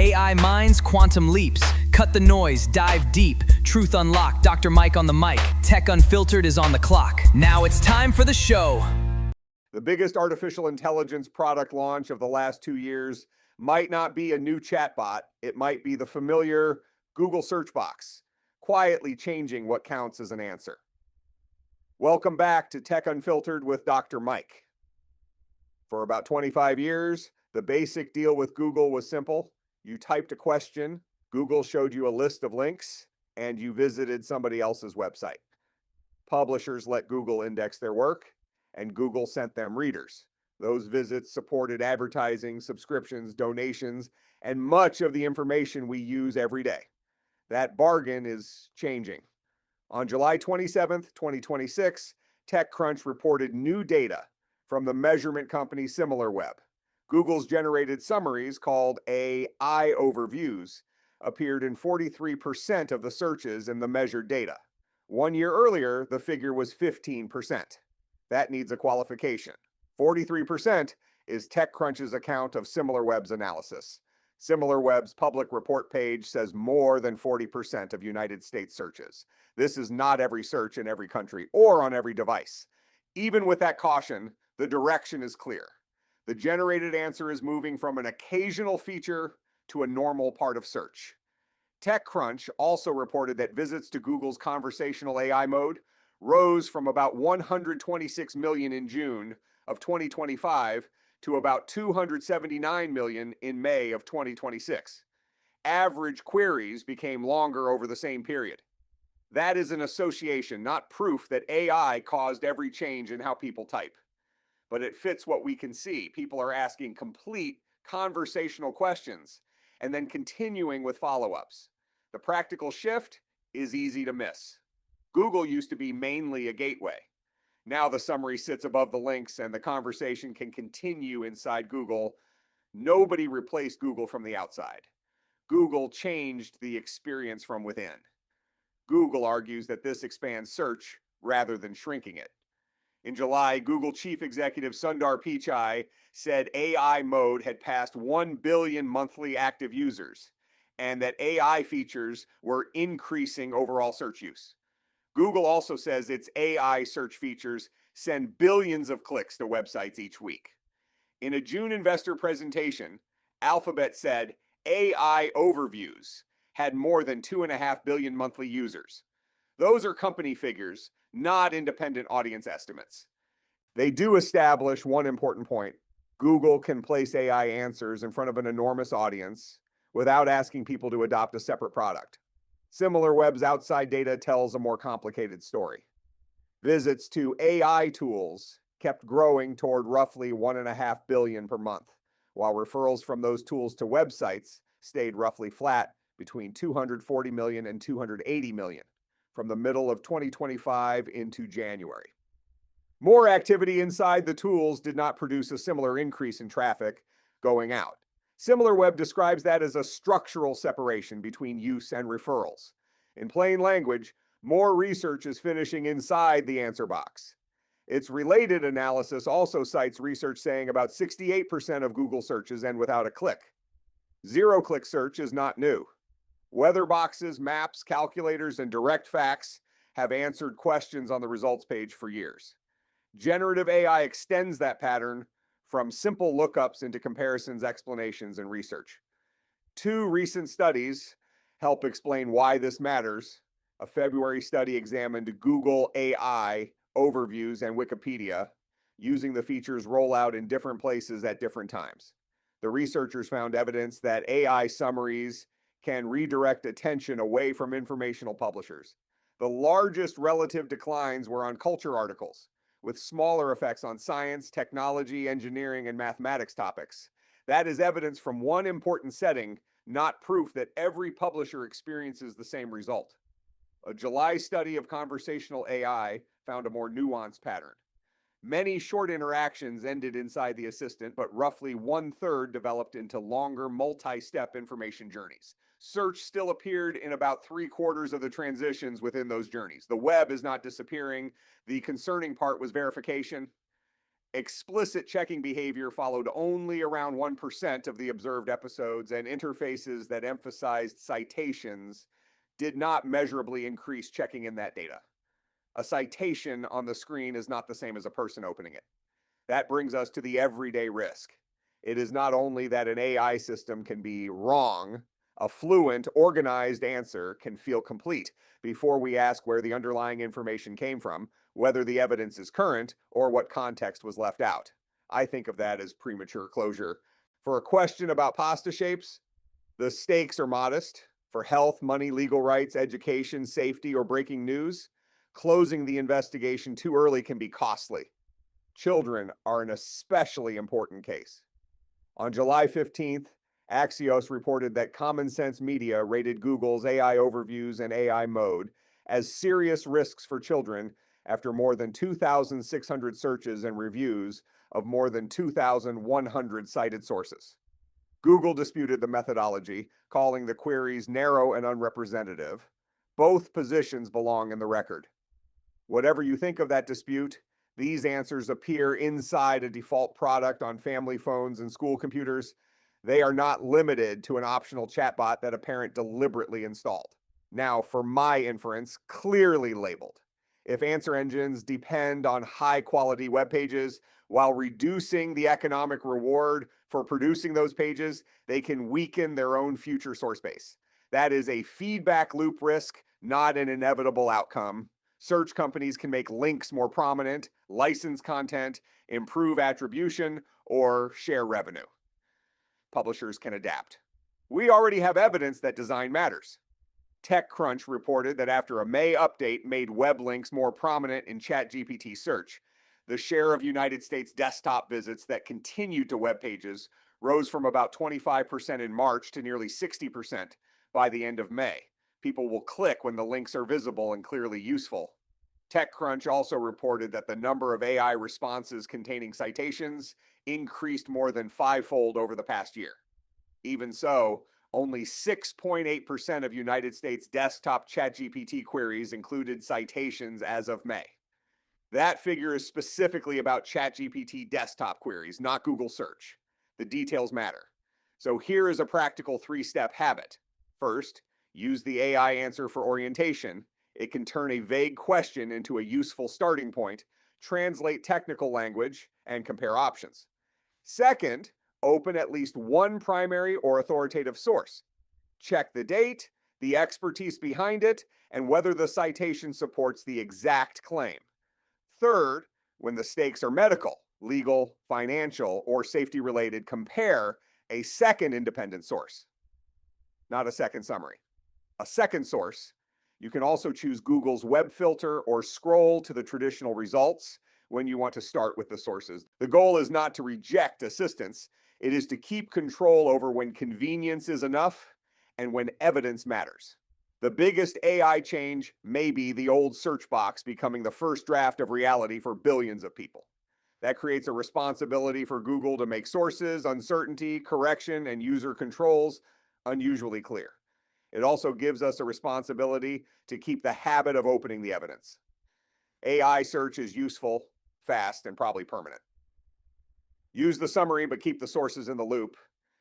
AI minds, quantum leaps. Cut the noise, dive deep. Truth unlocked. Dr. Mike on the mic. Tech Unfiltered is on the clock. Now it's time for the show. The biggest artificial intelligence product launch of the last 2 years might not be a new chatbot. It might be the familiar Google search box, quietly changing what counts as an answer. Welcome back to Tech Unfiltered with Dr. Mike. For about 25 years, the basic deal with Google was simple. You typed a question, Google showed you a list of links, and you visited somebody else's website. Publishers let Google index their work, and Google sent them readers. Those visits supported advertising, subscriptions, donations, and much of the information we use every day. That bargain is changing. On July 27th, 2026, TechCrunch reported new data from the measurement company Similarweb. Google's generated summaries, called AI overviews, appeared in 43% of the searches in the measured data. 1 year earlier, the figure was 15%. That needs a qualification. 43% is TechCrunch's account of Similarweb's analysis. Similarweb's public report page says more than 40% of United States searches. This is not every search in every country or on every device. Even with that caution, the direction is clear. The generated answer is moving from an occasional feature to a normal part of search. TechCrunch also reported that visits to Google's conversational AI mode rose from about 126 million in June of 2025 to about 279 million in May of 2026. Average queries became longer over the same period. That is an association, not proof that AI caused every change in how people type. But it fits what we can see. People are asking complete conversational questions and then continuing with follow-ups. The practical shift is easy to miss. Google used to be mainly a gateway. Now the summary sits above the links and the conversation can continue inside Google. Nobody replaced Google from the outside. Google changed the experience from within. Google argues that this expands search rather than shrinking it. In July, Google Chief Executive Sundar Pichai said AI mode had passed 1 billion monthly active users and that AI features were increasing overall search use. Google also says its AI search features send billions of clicks to websites each week. In a June investor presentation, Alphabet said AI overviews had more than 2.5 billion monthly users. Those are company figures, not independent audience estimates. They do establish one important point. Google can place AI answers in front of an enormous audience without asking people to adopt a separate product. Similarweb's outside data tells a more complicated story. Visits to AI tools kept growing toward roughly 1.5 billion per month, while referrals from those tools to websites stayed roughly flat between 240 million and 280 million from the middle of 2025 into January. More activity inside the tools did not produce a similar increase in traffic going out. Similarweb describes that as a structural separation between use and referrals. In plain language, more research is finishing inside the answer box. Its related analysis also cites research saying about 68% of Google searches end without a click. Zero-click search is not new. Weather boxes, maps, calculators, and direct facts have answered questions on the results page for years. Generative AI extends that pattern from simple lookups into comparisons, explanations, and research. 2 recent studies help explain why this matters. A February study examined Google AI overviews and Wikipedia using the features rollout in different places at different times. The researchers found evidence that AI summaries can redirect attention away from informational publishers. The largest relative declines were on culture articles, with smaller effects on science, technology, engineering, and mathematics topics. That is evidence from one important setting, not proof that every publisher experiences the same result. A July study of conversational AI found a more nuanced pattern. Many short interactions ended inside the assistant, but roughly 1/3 developed into longer multi-step information journeys. Search still appeared in about 3/4 of the transitions within those journeys. The web is not disappearing. The concerning part was verification. Explicit checking behavior followed only around 1% of the observed episodes, and interfaces that emphasized citations did not measurably increase checking in that data. A citation on the screen is not the same as a person opening it. That brings us to the everyday risk. It is not only that an AI system can be wrong, a fluent, organized answer can feel complete before we ask where the underlying information came from, whether the evidence is current, or what context was left out. I think of that as premature closure. For a question about pasta shapes, the stakes are modest. For health, money, legal rights, education, safety, or breaking news, closing the investigation too early can be costly. Children are an especially important case. On July 15th, Axios reported that Common Sense Media rated Google's AI overviews and AI mode as serious risks for children after more than 2,600 searches and reviews of more than 2,100 cited sources. Google disputed the methodology, calling the queries narrow and unrepresentative. Both positions belong in the record. Whatever you think of that dispute, these answers appear inside a default product on family phones and school computers. They are not limited to an optional chatbot that a parent deliberately installed. Now, for my inference, clearly labeled. If answer engines depend on high-quality web pages while reducing the economic reward for producing those pages, they can weaken their own future source base. That is a feedback loop risk, not an inevitable outcome. Search companies can make links more prominent, license content, improve attribution, or share revenue. Publishers can adapt. We already have evidence that design matters. TechCrunch reported that after a May update made web links more prominent in ChatGPT search, the share of United States desktop visits that continued to web pages rose from about 25% in March to nearly 60% by the end of May. People will click when the links are visible and clearly useful. TechCrunch also reported that the number of AI responses containing citations increased more than fivefold over the past year. Even so, only 6.8% of United States desktop ChatGPT queries included citations as of May. That figure is specifically about ChatGPT desktop queries, not Google search. The details matter. So here is a practical three-step habit. First, use the AI answer for orientation. It can turn a vague question into a useful starting point, translate technical language, and compare options. Second, open at least one primary or authoritative source. Check the date, the expertise behind it, and whether the citation supports the exact claim. Third, when the stakes are medical, legal, financial, or safety-related, compare a second independent source, not a second summary. A second source. You can also choose Google's web filter or scroll to the traditional results when you want to start with the sources. The goal is not to reject assistance. It is to keep control over when convenience is enough and when evidence matters. The biggest AI change may be the old search box becoming the first draft of reality for billions of people. That creates a responsibility for Google to make sources, uncertainty, correction, and user controls unusually clear. It also gives us a responsibility to keep the habit of opening the evidence. AI search is useful, fast, and probably permanent. Use the summary, but keep the sources in the loop.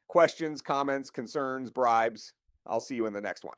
Questions, comments, concerns, bribes. I'll see you in the next one.